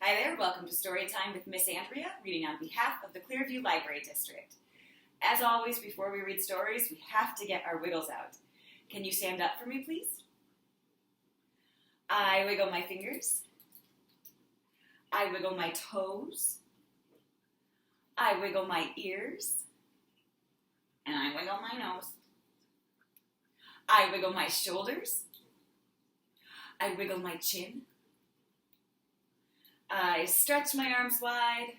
Hi there, welcome to Storytime with Miss Andrea, reading on behalf of the Clearview Library District. As always, before we read stories, we have to get our wiggles out. Can you stand up for me, please? I wiggle my fingers. I wiggle my toes. I wiggle my ears. And I wiggle my nose. I wiggle my shoulders. I wiggle my chin. I stretch my arms wide,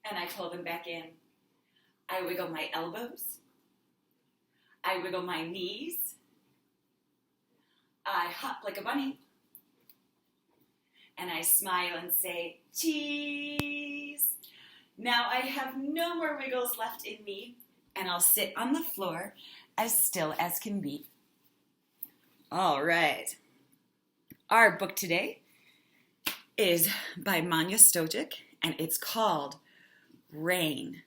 and I pull them back in. I wiggle my elbows. I wiggle my knees. I hop like a bunny. And I smile and say, cheese. Now I have no more wiggles left in me, and I'll sit on the floor as still as can be. All right. Our book today is by Manya Stovic, and it's called Rain.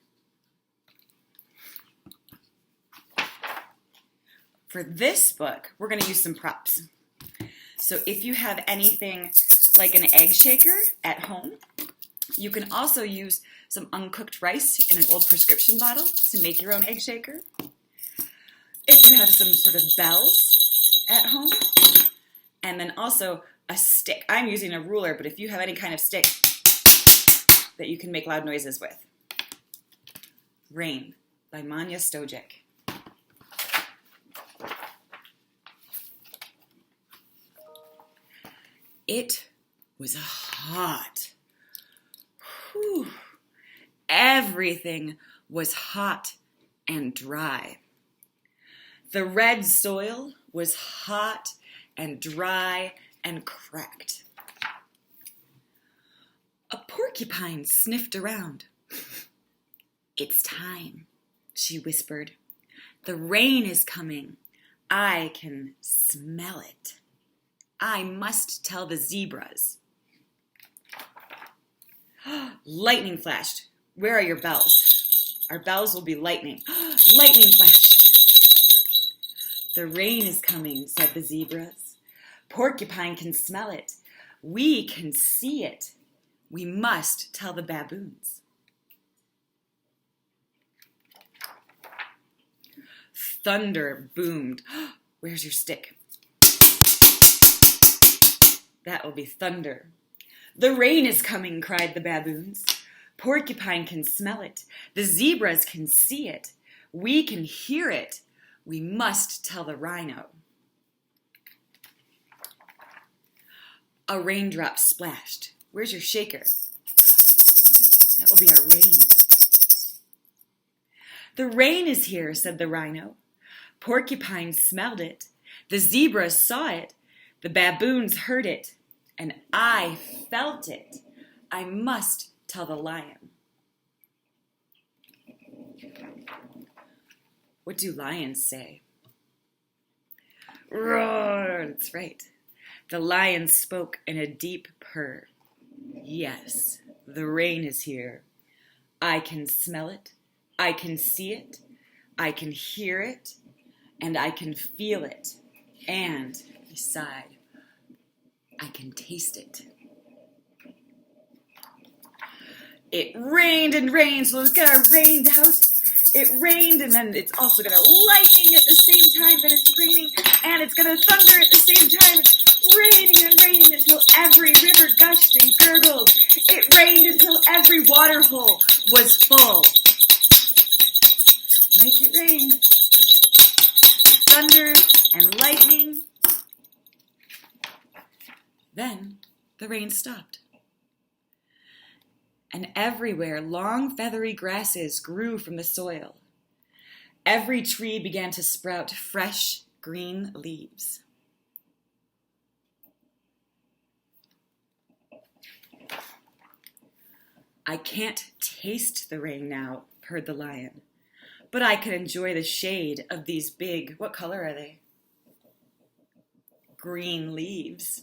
For this book, we're going to use some props. So if you have anything like an egg shaker at home, you can also use some uncooked rice in an old prescription bottle to make your own egg shaker. If you have some sort of bells at home, and then also a stick. I'm using a ruler, but if you have any kind of stick that you can make loud noises with. Rain by Manya Stovic. It was hot. Whew. Everything was hot and dry. The red soil was hot and dry and cracked. A porcupine sniffed around. It's time, she whispered. The rain is coming. I can smell it. I must tell the zebras. Lightning flashed. Where are your bells? Our bells will be lightning. Lightning flashed. The rain is coming, said the zebras. Porcupine can smell it. We can see it. We must tell the baboons. Thunder boomed. Where's your stick? That will be thunder. The rain is coming, cried the baboons. Porcupine can smell it. The zebras can see it. We can hear it. We must tell the rhino. A raindrop splashed. Where's your shaker? That will be our rain. The rain is here, said the rhino. Porcupine smelled it. The zebras saw it. The baboons heard it. And I felt it. I must tell the lion. What do lions say? Roar! That's right. The lion spoke in a deep purr. Yes, the rain is here. I can smell it. I can see it. I can hear it. And I can feel it. And, he sighed, I can taste it. It rained and rained, so it's gonna rain out. It rained, and then it's also gonna lightning at the same time that it's raining, and it's gonna thunder at the same time. It's raining and raining until every river gushed and gurgled. It rained until every water hole was full. Make it rain. Thunder and lightning. Then the rain stopped. And everywhere long feathery grasses grew from the soil. Every tree began to sprout fresh green leaves. I can't taste the rain now, purred the lion, but I can enjoy the shade of these big, what color are they? Green leaves.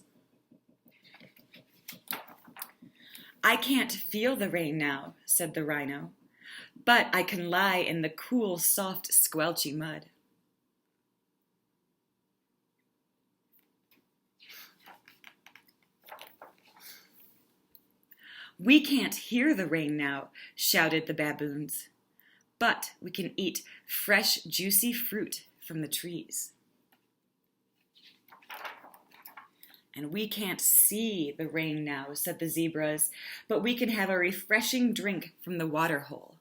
I can't feel the rain now, said the rhino, but I can lie in the cool, soft, squelchy mud. We can't hear the rain now, shouted the baboons. But we can eat fresh, juicy fruit from the trees. And we can't see the rain now, said the zebras, but we can have a refreshing drink from the water hole.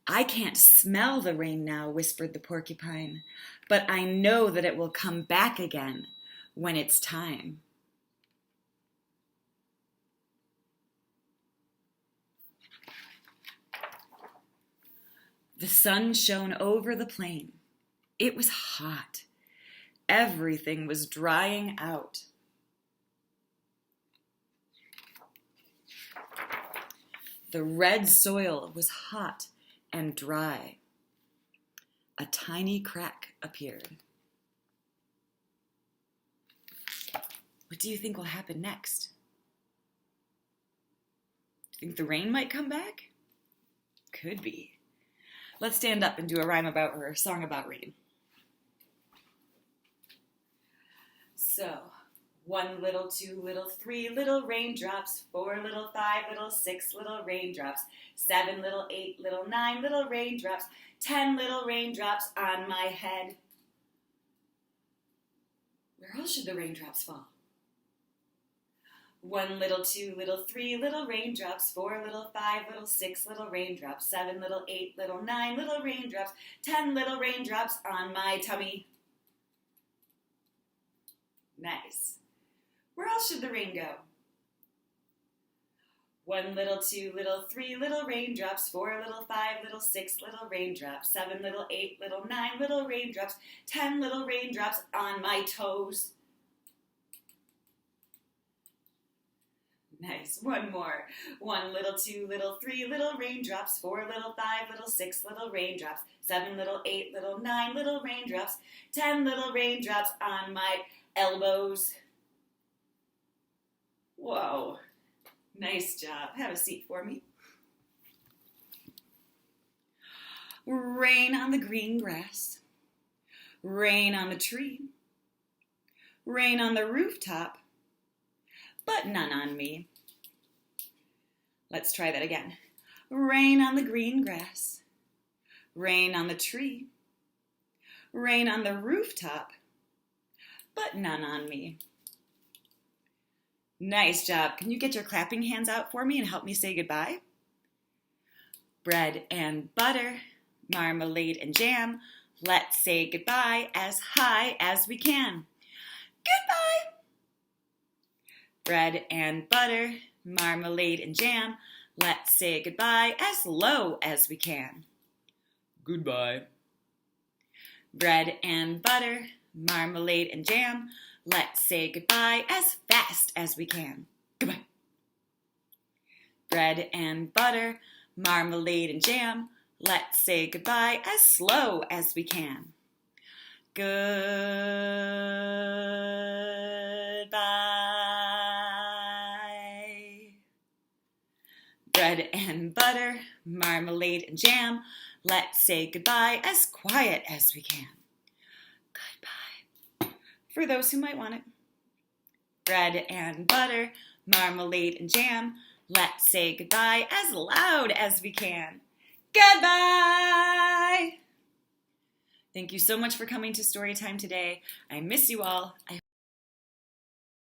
I can't smell the rain now, whispered the porcupine, but I know that it will come back again when it's time. The sun shone over the plain. It was hot. Everything was drying out. The red soil was hot and dry. A tiny crack appeared. What do you think will happen next? Do you think the rain might come back? Could be. Let's stand up and do a rhyme about or a song about rain. So, 1 little, 2 little, 3 little raindrops, 4 little, 5 little, 6 little raindrops, 7 little, 8 little, 9 little raindrops, 10 little raindrops on my head. Where else should the raindrops fall? 1 little, 2 little, 3 little raindrops, 4 little, 5 little, 6 little raindrops, 7 little, 8 little, 9 little raindrops, 10 little raindrops on my tummy. Nice. Where else should the rain go? 1 little, 2 little, 3 little raindrops, 4 little, 5 little, 6 little raindrops, 7 little, 8 little, 9 little raindrops, 10 little raindrops on my toes. Nice. One more. 1 little, 2 little, 3 little raindrops, 4 little, 5 little, 6 little raindrops, 7 little, 8 little, 9 little raindrops, 10 little raindrops on my elbows. Whoa. Nice job. Have a seat for me. Rain on the green grass. Rain on the tree. Rain on the rooftop. But none on me. Let's try that again. Rain on the green grass. Rain on the tree. Rain on the rooftop. But none on me. Nice job. Can you get your clapping hands out for me and help me say goodbye? Bread and butter, marmalade and jam. Let's say goodbye as high as we can. Goodbye! Bread and butter, marmalade and jam. Let's say goodbye as low as we can. Goodbye. Bread and butter, marmalade and jam. Let's say goodbye as fast as we can. Goodbye. Bread and butter, marmalade and jam. Let's say goodbye as slow as we can. Goodbye. Bread and butter, marmalade and jam. Let's say goodbye as quiet as we can. Goodbye. For those who might want it. Bread and butter, marmalade and jam. Let's say goodbye as loud as we can. Goodbye! Thank you so much for coming to Storytime today. I miss you all.